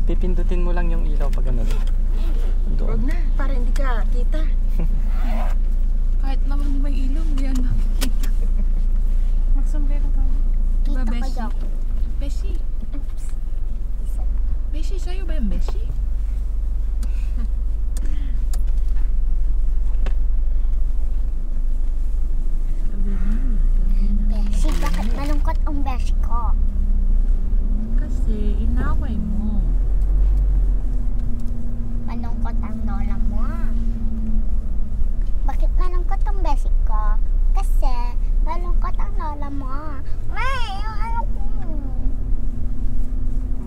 Pipindutin mo lang yung ilaw pag ano doon. Huwag na, para hindi ka kita. Kahit naman may ilaw, hindi yan nakikita. Magsombrero ka. Kita Beshi? pa daw. Beshi? Oops. Beshi, sa'yo ba yung Beshi? Beshi, bakit malungkot ang beshi ko? Kasi inaway mo. Malungkot ang lola mo. Bakit malungkot ang beshi ko? Kasi malungkot ang lola mo. May, yung ano ko.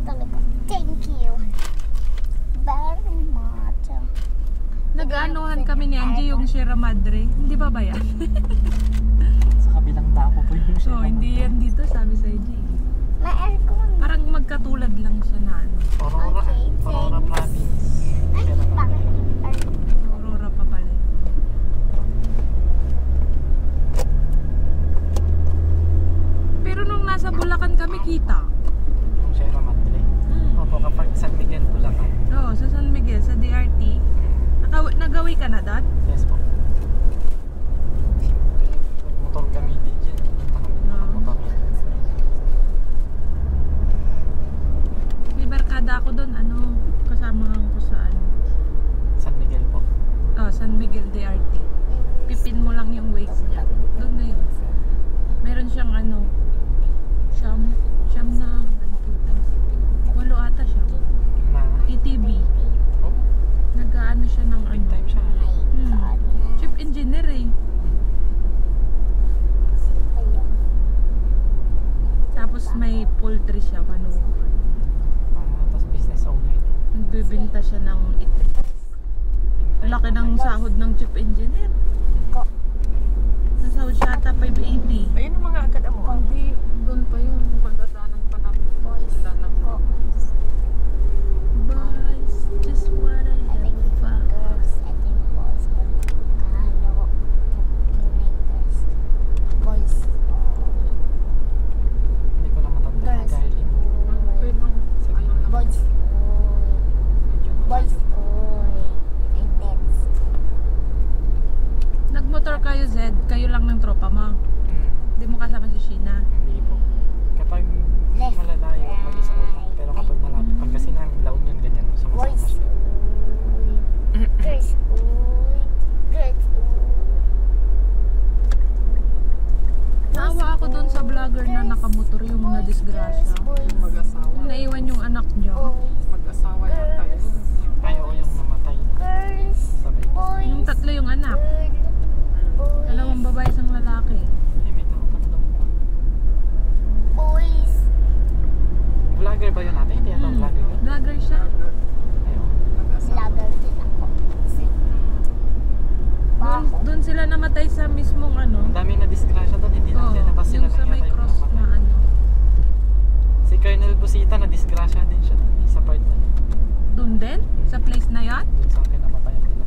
Talaga, thank you very much. Nag-anuhan kami ni Angie yung Sierra Madre. Hindi ba ba yan? Sa kabilang dako po yung So, hindi yan dito, sabi sa Angie. May aircon. Parang magkatulad lang siya na ano. Aurora, Okay, Aurora thanks. Province. Ay, bakit? Aurora pa pala. Pero nung nasa Bulacan kami, kita. Yung Sierra Madre. Opo, kapag San Miguel, Bulacan. Oo, sa San Miguel, sa DRT. Nagawi ka na doon? Yes po. Motor kami din dyan. Punta kami ng motor. May barkada ako doon, ano, kasama ko saan? San Miguel po. Oh, San Miguel DRT. Pipin mo lang yung waist niya. Doon na yun. Meron siyang ano, siyam na, ano po ito? 8 ata siya. Na, ATV. oh, Nag-ano siya ng big ano. time siya. Chief engineer eh. Tapos may poultry siya, manukan. Tapos business owner. Nagbibinta siya ng itlog. Laki ng sahod ng chief engineer. Nasahod siya ata 580. Ayun ang mga agad mo. Hindi, doon pa yun. Pagdadaanan pa natin. Sila na ko. Boys, just what I have found. Girls, I think boys will kahalo teenagers. Boys. Hindi ko na matanda na Girls. dahil Boys. Boys. Intense. Nagmotor kayo, Zed. Kayo lang ng tropa mo. Hindi mo kasama si Sheena. Hindi po. Kapag Left, malalayo, mag-isa ko lang. Pero kapag malapit, pag kasi namin laon yun, ganyan. Sumasama Boys. siya. Girls. Girls. Naawa ako doon sa vlogger na nakamotor yung na-disgrasya. Mag-asawa. Naiwan yung anak niya. Mag-asawa yata yun. Ay, oo, yung namatay. Girls. Sabay. Yung tatlo yung anak. Dalawang babae, isang lalaki. Ay, may tao pa na daw. Boys. Vlogger ba yun natin? Hindi ata vlogger yun. Vlogger siya. Ayun. Mag-asawa. Lager din ako. Doon sila namatay sa mismong ano. Ang daming na-disgrasya doon, hindi Oo, natin. Tapos sila yung sa lang may yata yung cross na namatay. ano. Si Colonel Busita, na-disgrasya din siya doon. Sa part na yun. Doon din? Sa place na yan? Doon sa kinamatayan nila.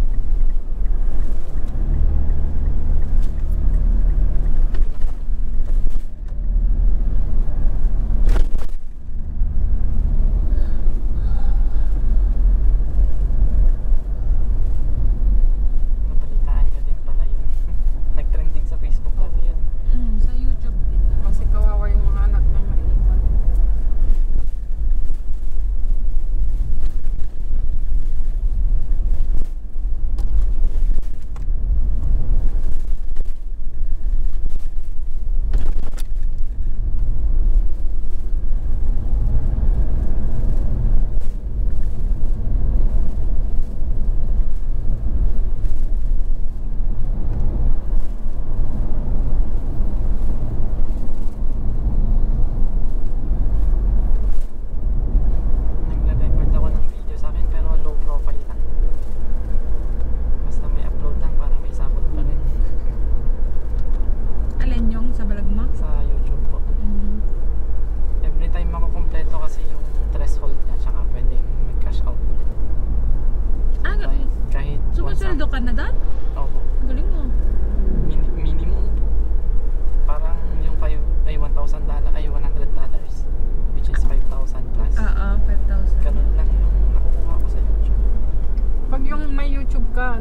Nabalitaan ka din pala yun. Nag-trending sa Facebook natin yun. Sa YouTube din. Kasi kawawa yung mga anak ng maiiwan.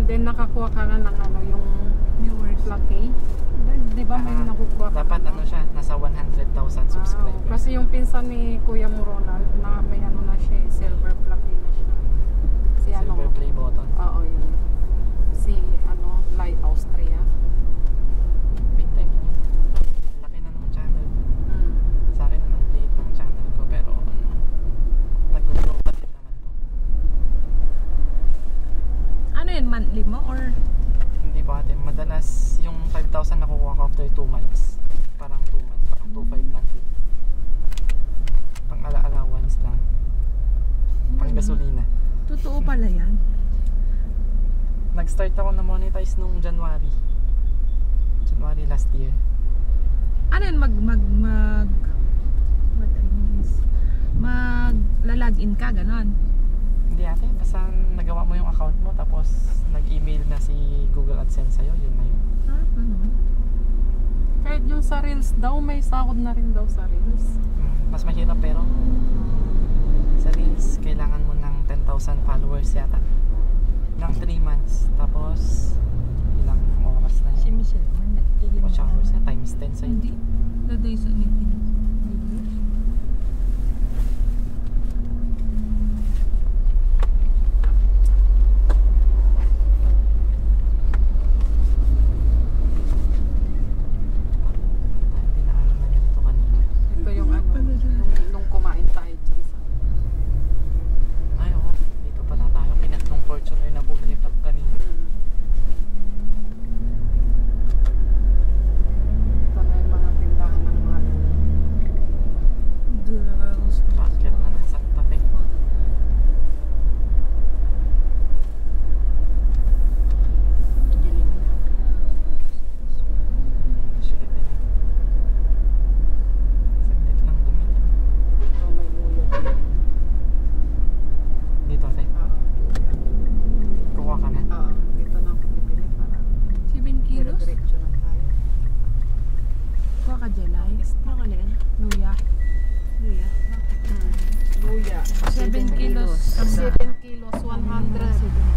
then nakakuha ka na ng ano, yung Viewers. Lucky. Di ba may nakukuha ka Dapat na? ano siya, nasa 100,000 subscribers. Kasi yung pinsan ni Kuya mo Ronald, na may ano na siya, silver Lucky na siya. Si ano? Silver play button. Oo, yun. Si ano, Light Austria. Big time yun. Laki na ng channel. Mm. Sa akin ang liit ng channel ko pero ano, nag-grow pa din naman po. Ano yun, monthly mo or? Hindi ba ate, madalas yung 5,000 nakukuha ko after 2 months. Parang 2 months, parang 2,500 monthly. Pang allowance lang. Pang gasolina. Totoo pala yan. Nag-start ako na monetize nung January last year. Ano yun, what I mean is, magla-login ka, ganon. Hindi ate, basta nagawa mo yung account mo tapos nag-email na si Google AdSense sa'yo, yun na yun. Ah, ganon. Kahit yung sa Reels daw, may sahod na rin daw sa Reels. Mas mahirap pero sa Reels, kailangan mo ng 10,000 followers yata. Ng 3 months. Tapos, ilang oras na yun. Watch hours na, times 10 sa'yo. Hindi. Daday sa anything. Hindi na alam na ganito kanina. Ito yung ano, yung nung kumain tayo dyan sa... Ay, oo. Dito pala tayo. Pinatlong Fortuner na bumili up kanina. Ito na yung mga tindahan ng mga... Girls. Basket na ng Santa Fe. Giling na. Shit eh. Saglit lang dumilim. Ito may luya. Dito ate. Kuha ka na. Dito na ako bibili para 7 kilos? dire-diretso na tayo. Kuha ka jelay. Nakalin? Luya. Luya. Luya. 7 kilos. 7 kilos, 100.